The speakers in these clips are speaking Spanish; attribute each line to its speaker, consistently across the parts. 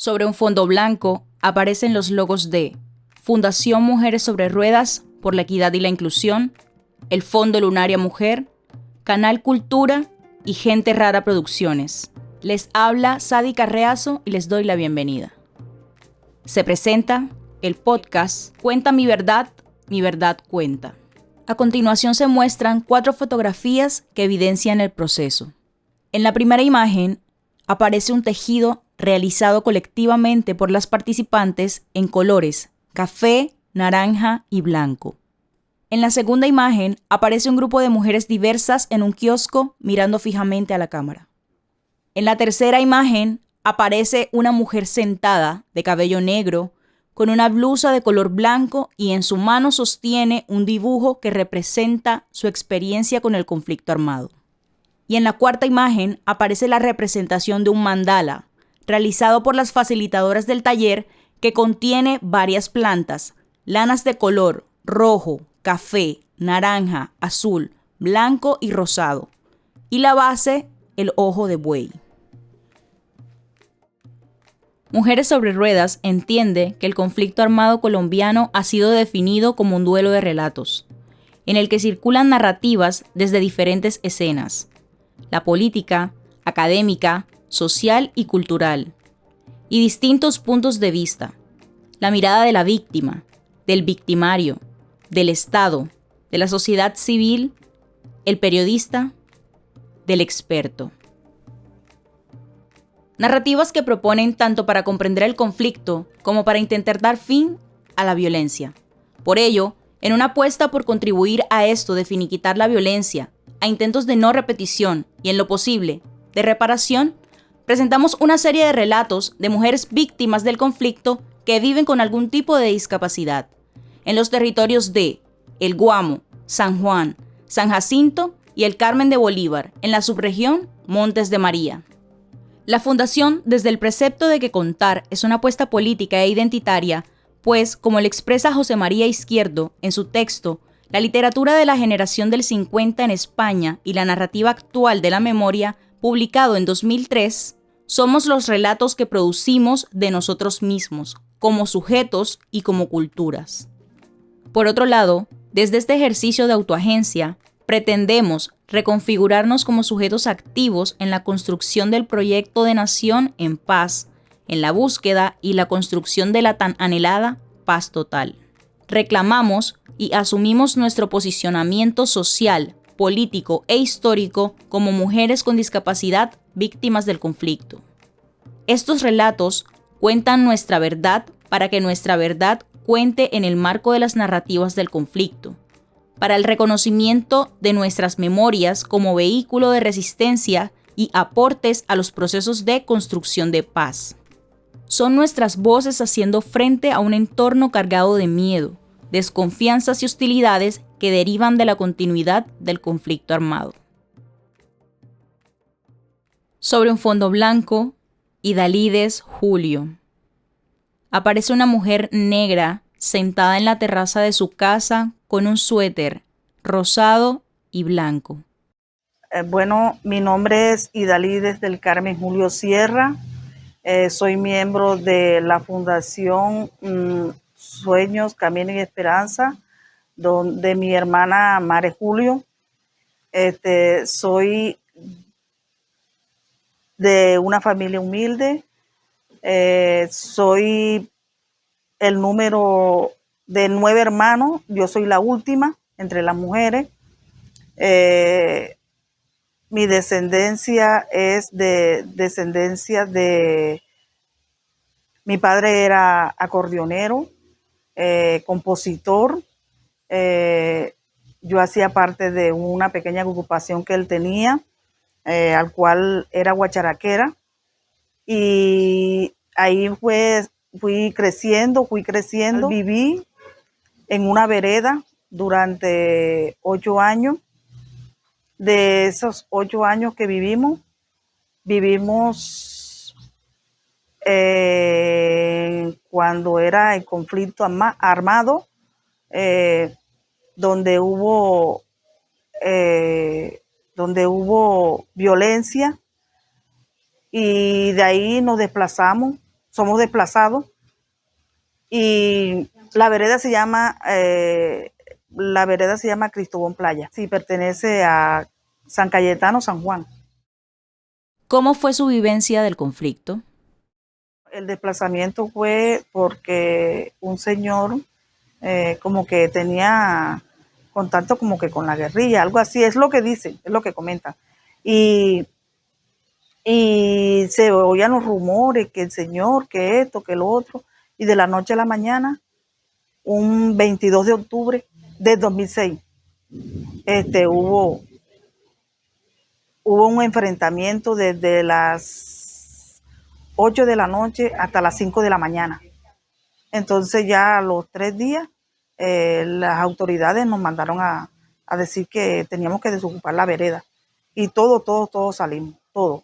Speaker 1: Sobre un fondo blanco aparecen los logos de Fundación Mujeres sobre Ruedas por la Equidad y la Inclusión, el Fondo Lunaria Mujer, Canal Cultura y Gente Rara Producciones. Les habla Sadi Carreazo y les doy la bienvenida. Se presenta el podcast Cuenta mi verdad cuenta. A continuación se muestran 4 fotografías que evidencian el proceso. En la primera imagen aparece un tejido realizado colectivamente por las participantes en colores café, naranja y blanco. En la segunda imagen aparece un grupo de mujeres diversas en un kiosco mirando fijamente a la cámara. En la tercera imagen aparece una mujer sentada de cabello negro con una blusa de color blanco y en su mano sostiene un dibujo que representa su experiencia con el conflicto armado. Y en la cuarta imagen aparece la representación de un mandala, realizado por las facilitadoras del taller, que contiene varias plantas, lanas de color rojo, café, naranja, azul, blanco y rosado. Y la base, el ojo de buey. Mujeres sobre Ruedas entiende que el conflicto armado colombiano ha sido definido como un duelo de relatos, en el que circulan narrativas desde diferentes escenas: la política, académica, social y cultural, y distintos puntos de vista: la mirada de la víctima, del victimario, del Estado, de la sociedad civil, el periodista, del experto. Narrativas que proponen tanto para comprender el conflicto como para intentar dar fin a la violencia. Por ello, en una apuesta por contribuir a esto de finiquitar la violencia, a intentos de no repetición y en lo posible, de reparación, presentamos una serie de relatos de mujeres víctimas del conflicto que viven con algún tipo de discapacidad, en los territorios de El Guamo, San Juan, San Jacinto y el Carmen de Bolívar, en la subregión Montes de María. La Fundación, desde el precepto de que contar es una apuesta política e identitaria, pues, como lo expresa José María Izquierdo en su texto, la literatura de la generación del 50 en España y la narrativa actual de la memoria, publicado en 2003, somos los relatos que producimos de nosotros mismos, como sujetos y como culturas. Por otro lado, desde este ejercicio de autoagencia, pretendemos reconfigurarnos como sujetos activos en la construcción del proyecto de nación en paz, en la búsqueda y la construcción de la tan anhelada paz total. Reclamamos y asumimos nuestro posicionamiento social, político e histórico como mujeres con discapacidad víctimas del conflicto. Estos relatos cuentan nuestra verdad para que nuestra verdad cuente en el marco de las narrativas del conflicto, para el reconocimiento de nuestras memorias como vehículo de resistencia y aportes a los procesos de construcción de paz. Son nuestras voces haciendo frente a un entorno cargado de miedo, desconfianzas y hostilidades que derivan de la continuidad del conflicto armado. Sobre un fondo blanco, Idalides Julio. Aparece una mujer negra sentada en la terraza de su casa con un suéter rosado y blanco.
Speaker 2: Mi nombre es Idalides del Carmen Julio Sierra. Soy miembro de la Fundación Sueños, Camino y Esperanza, de mi hermana Mare Julio. Soy de una familia humilde. Soy el número de 9 hermanos. Yo soy la última entre las mujeres. Mi descendencia es de mi padre era acordeonero, compositor. Yo hacía parte de una pequeña agrupación que él tenía, al cual era guacharaquera, y ahí fui creciendo. Viví en una vereda durante 8 años. De esos 8 años que vivimos cuando era el conflicto armado, donde hubo violencia, y de ahí nos desplazamos somos desplazados y la vereda se llama Cristobón Playa. Sí, pertenece a San Cayetano, San Juan.
Speaker 1: ¿Cómo fue su vivencia del conflicto?
Speaker 2: El desplazamiento fue porque un señor como que tenía contacto como que con la guerrilla, algo así, es lo que dicen, es lo que comentan. Y, y se oían los rumores que el señor, que esto, que lo otro, y de la noche a la mañana, un 22 de octubre de 2006, hubo un enfrentamiento desde las 8 de la noche hasta las 5 de la mañana. Entonces ya a los 3 días las autoridades nos mandaron a decir que teníamos que desocupar la vereda. Y todos salimos, todo.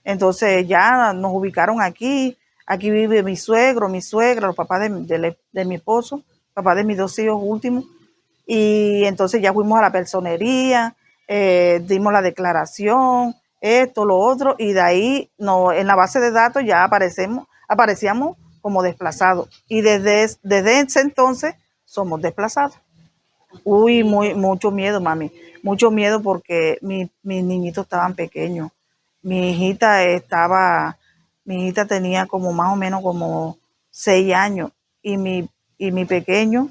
Speaker 2: Entonces ya nos ubicaron aquí vive mi suegro, mi suegra, los papás de mi esposo, papá de mis 2 hijos últimos. Y entonces ya fuimos a la personería, dimos la declaración, esto, lo otro, y de ahí no, en la base de datos ya aparecíamos como desplazados. Y desde ese entonces somos desplazados. Uy, mucho miedo, mami. Mucho miedo porque mis niñitos estaban pequeños. Mi hijita tenía como más o menos como 6 años y mi pequeño,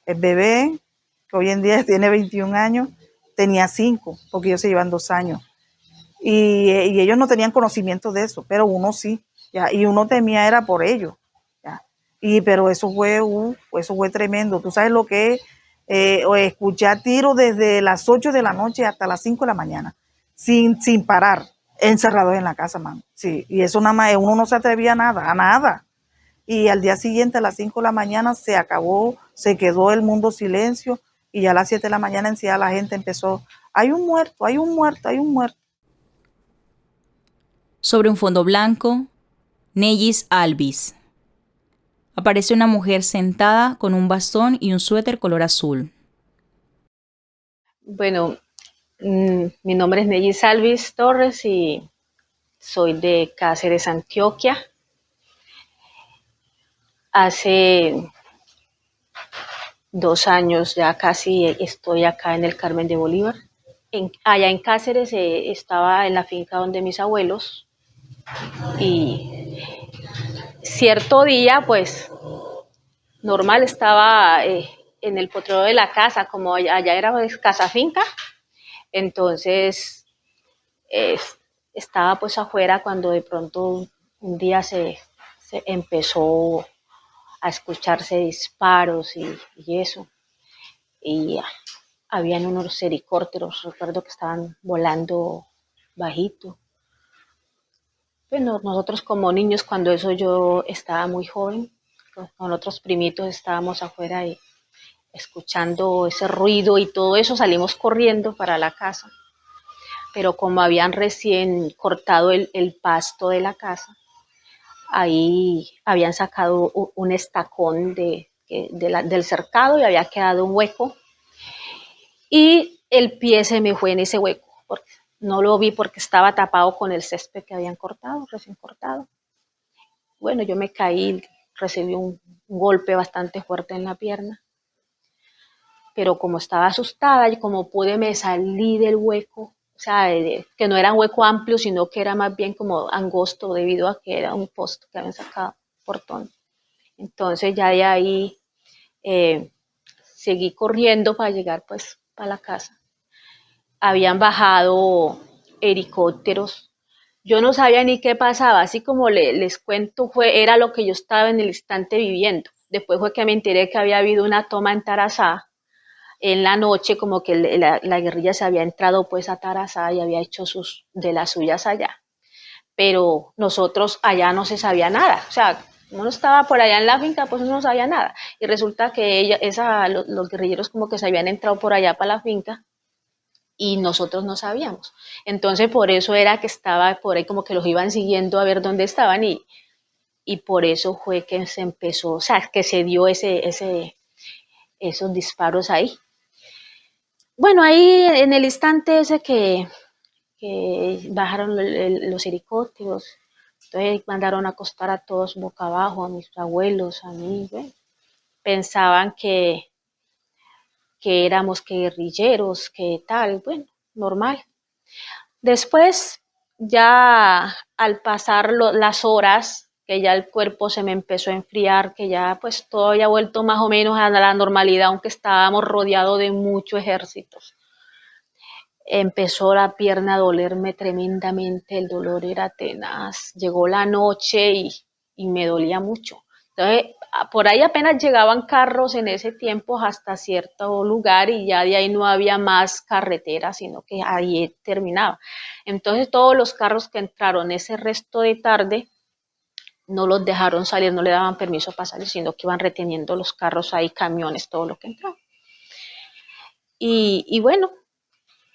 Speaker 2: el bebé, que hoy en día tiene 21 años, tenía 5, porque ellos se llevan 2 años. Y ellos no tenían conocimiento de eso, pero uno sí, ya, y uno temía era por ellos, ya. Pero eso fue tremendo. Tú sabes lo que es escuchar tiros desde las 8 de la noche hasta las 5 de la mañana, sin parar, encerrados en la casa, man. Sí, y eso nada más, uno no se atrevía a nada. Y al día siguiente, a las 5 de la mañana, se acabó, se quedó el mundo silencio, y ya a las 7 de la mañana encima la gente empezó, hay un muerto, hay un muerto, hay un muerto.
Speaker 1: Sobre un fondo blanco, Nellis Alvis. Aparece una mujer sentada con un bastón y un suéter color azul.
Speaker 3: Bueno, mi nombre es Nellis Alvis Torres y soy de Cáceres, Antioquia. Hace 2 años ya casi estoy acá en el Carmen de Bolívar. Allá en Cáceres estaba en la finca donde mis abuelos y cierto día, pues normal, estaba en el potrero de la casa, como allá era pues, casa finca, entonces eh, estaba pues afuera cuando de pronto un día se empezó a escucharse disparos y eso, y habían unos helicópteros, recuerdo que estaban volando bajito. Bueno, nosotros como niños, cuando eso yo estaba muy joven, con otros primitos estábamos afuera y escuchando ese ruido y todo eso, salimos corriendo para la casa. Pero como habían recién cortado el pasto de la casa, ahí habían sacado un estacón del cercado y había quedado un hueco. Y el pie se me fue en ese hueco, porque no lo vi porque estaba tapado con el césped que habían cortado, recién cortado. Bueno, yo me caí, recibí un golpe bastante fuerte en la pierna, pero como estaba asustada y como pude me salí del hueco, o sea, que no era un hueco amplio, sino que era más bien como angosto debido a que era un posto que habían sacado, portón. Entonces ya de ahí eh, seguí corriendo para llegar pues para la casa. Habían bajado helicópteros. Yo no sabía ni qué pasaba, así como les cuento, era lo que yo estaba en el instante viviendo. Después fue que me enteré que había habido una toma en Tarazá, en la noche, como que la guerrilla se había entrado pues a Tarazá y había hecho de las suyas allá. Pero nosotros allá no se sabía nada, o sea, uno estaba por allá en la finca, pues uno no sabía nada. Y resulta que los guerrilleros como que se habían entrado por allá para la finca y nosotros no sabíamos. Entonces por eso era que estaba por ahí como que los iban siguiendo a ver dónde estaban y por eso fue que se empezó, o sea, que se dio esos disparos ahí. Bueno, ahí en el instante ese que bajaron los helicópteros, Entonces mandaron a acostar a todos boca abajo, a mis abuelos, a mí, bueno, pensaban que éramos que guerrilleros, que tal, bueno, normal. Después, ya al pasar las horas, que ya el cuerpo se me empezó a enfriar, que ya pues todo había vuelto más o menos a la normalidad, aunque estábamos rodeados de mucho ejército. Empezó la pierna a dolerme tremendamente, el dolor era tenaz. Llegó la noche y me dolía mucho. Entonces, por ahí apenas llegaban carros en ese tiempo hasta cierto lugar y ya de ahí no había más carretera, sino que ahí terminaba. Entonces, todos los carros que entraron ese resto de tarde no los dejaron salir, no le daban permiso para salir, sino que iban reteniendo los carros ahí, camiones, todo lo que entraba. Y bueno,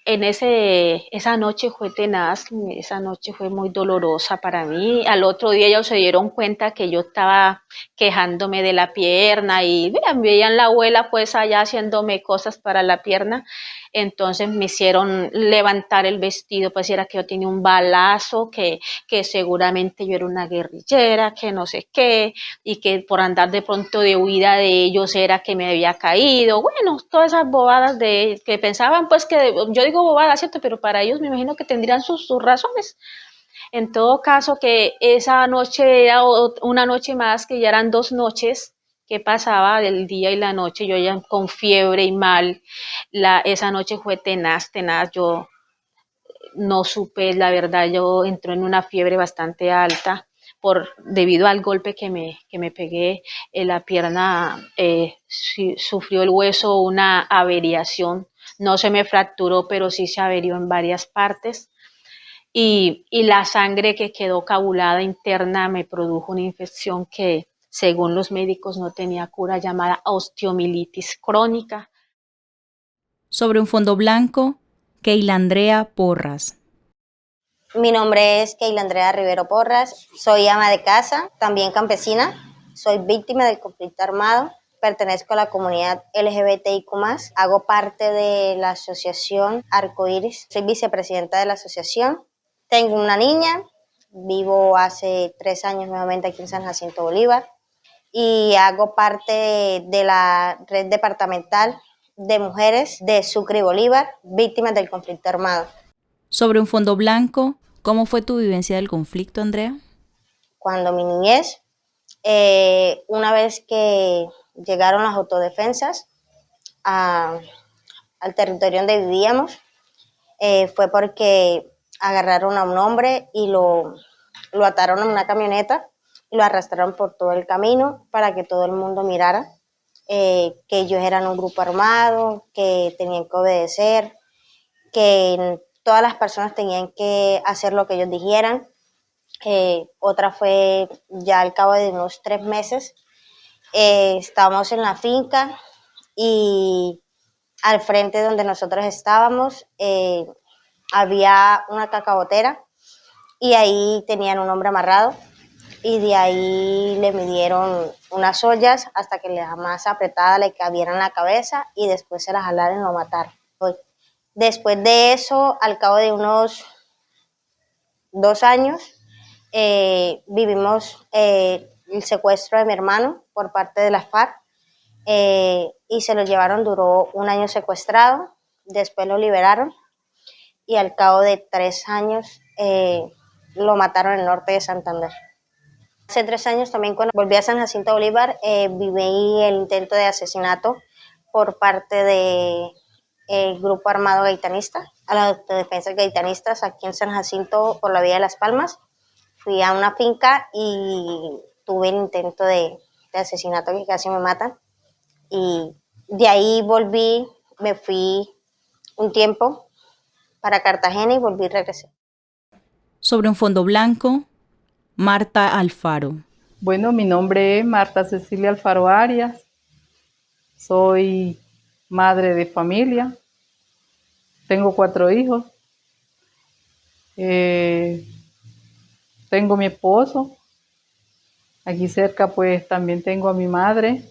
Speaker 3: esa noche fue tenaz, esa noche fue muy dolorosa para mí. Al otro día ellos se dieron cuenta que yo estaba quejándome de la pierna y veían la abuela pues allá haciéndome cosas para la pierna. Entonces me hicieron levantar el vestido, pues era que yo tenía un balazo, que seguramente yo era una guerrillera, que no sé qué, y que por andar de pronto de huida de ellos era que me había caído. Bueno, todas esas bobadas de que pensaban pues que yo digo bobadas, ¿cierto? Pero para ellos me imagino que tendrían sus razones. En todo caso, que esa noche era una noche más, que ya eran 2 noches que pasaba del día y la noche, yo ya con fiebre y mal, esa noche fue tenaz, tenaz, yo no supe, la verdad, yo entré en una fiebre bastante alta debido al golpe que me pegué en la pierna, sufrió el hueso una averiación, no se me fracturó, pero sí se averió en varias partes. Y la sangre que quedó coagulada interna me produjo una infección que, según los médicos, no tenía cura, llamada osteomielitis crónica.
Speaker 1: Sobre un fondo blanco, Keila Andrea Porras.
Speaker 4: Mi nombre es Keila Andrea Rivero Porras, soy ama de casa, también campesina, soy víctima del conflicto armado, pertenezco a la comunidad LGBTIQ+, hago parte de la asociación Arcoíris, soy vicepresidenta de la asociación, tengo una niña, vivo hace 3 años nuevamente aquí en San Jacinto Bolívar y hago parte de la red departamental de mujeres de Sucre y Bolívar, víctimas del conflicto armado.
Speaker 1: Sobre un fondo blanco, ¿cómo fue tu vivencia del conflicto, Andrea?
Speaker 4: Cuando mi niñez, una vez que llegaron las autodefensas al territorio donde vivíamos, fue porque agarraron a un hombre y lo ataron a una camioneta y lo arrastraron por todo el camino para que todo el mundo mirara que ellos eran un grupo armado, que tenían que obedecer, que todas las personas tenían que hacer lo que ellos dijeran. Otra fue ya al cabo de unos 3 meses, estábamos en la finca y al frente donde nosotros estábamos había una cacabotera y ahí tenían un hombre amarrado y de ahí le midieron unas ollas hasta que la más apretada le cabieran en la cabeza y después se la jalaron y lo mataron. Después de eso, al cabo de unos 2 años, vivimos el secuestro de mi hermano por parte de las FARC y se lo llevaron, duró 1 año secuestrado, después lo liberaron y al cabo de 3 años lo mataron en el norte de Santander. Hace 3 años también, cuando volví a San Jacinto Bolívar, viví el intento de asesinato por parte de el grupo armado gaitanista, a la autodefensa gaitanistas aquí en San Jacinto por la vía de Las Palmas. Fui a una finca y tuve el intento de asesinato que casi me matan. Y de ahí volví, me fui un tiempo para Cartagena y volví y regresé.
Speaker 1: Sobre un fondo blanco, Marta Alfaro.
Speaker 5: Bueno, mi nombre es Marta Cecilia Alfaro Arias, soy madre de familia, tengo 4 hijos, tengo mi esposo, aquí cerca pues también tengo a mi madre,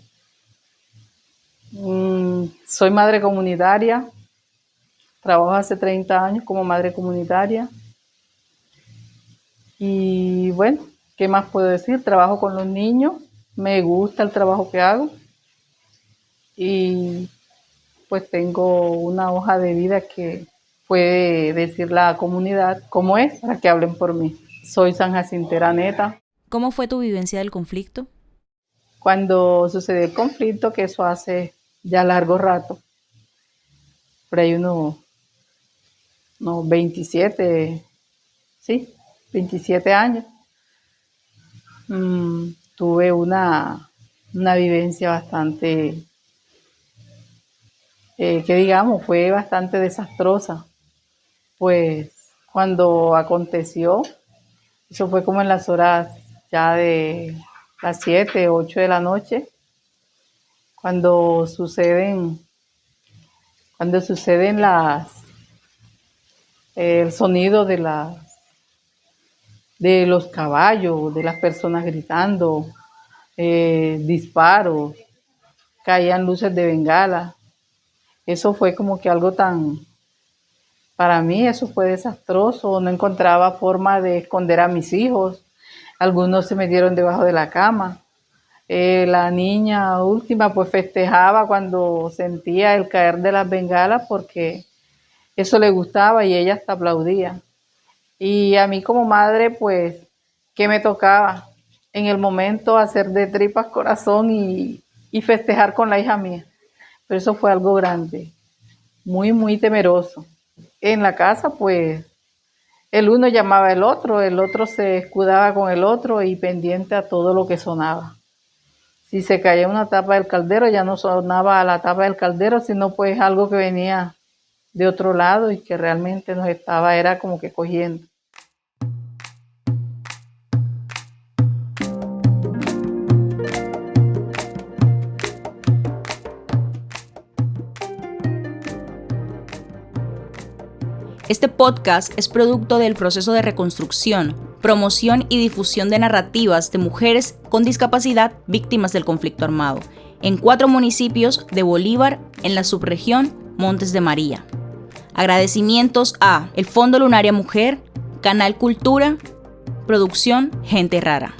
Speaker 5: soy madre comunitaria, trabajo hace 30 años como madre comunitaria Y bueno, ¿qué más puedo decir? Trabajo con los niños, me gusta el trabajo que hago y pues tengo una hoja de vida que puede decir la comunidad cómo es para que hablen por mí. Soy sanjacintera neta.
Speaker 1: ¿Cómo fue tu vivencia del conflicto?
Speaker 5: Cuando sucedió el conflicto, que eso hace ya largo rato, por ahí unos 27, sí, 27 años, tuve una vivencia bastante, que digamos, fue bastante desastrosa. Pues cuando aconteció, eso fue como en las horas ya de las 7, 8 de la noche, cuando suceden el sonido de los caballos, de las personas gritando, disparos, caían luces de bengala. Eso fue como que algo para mí eso fue desastroso, no encontraba forma de esconder a mis hijos, algunos se metieron debajo de la cama. La niña última pues festejaba cuando sentía el caer de las bengalas porque eso le gustaba y ella hasta aplaudía. Y a mí como madre pues, ¿qué me tocaba? En el momento hacer de tripas corazón y festejar con la hija mía. Pero eso fue algo grande, muy, muy temeroso. En la casa pues el uno llamaba al otro, el otro se escudaba con el otro y pendiente a todo lo que sonaba. Si se caía una tapa del caldero, ya no sonaba la tapa del caldero, sino pues algo que venía de otro lado y que realmente era como que cogiendo.
Speaker 1: Este podcast es producto del proceso de reconstrucción, promoción y difusión de narrativas de mujeres con discapacidad víctimas del conflicto armado, en 4 municipios de Bolívar, en la subregión Montes de María. Agradecimientos a el Fondo Lunaria Mujer, Canal Cultura, Producción Gente Rara.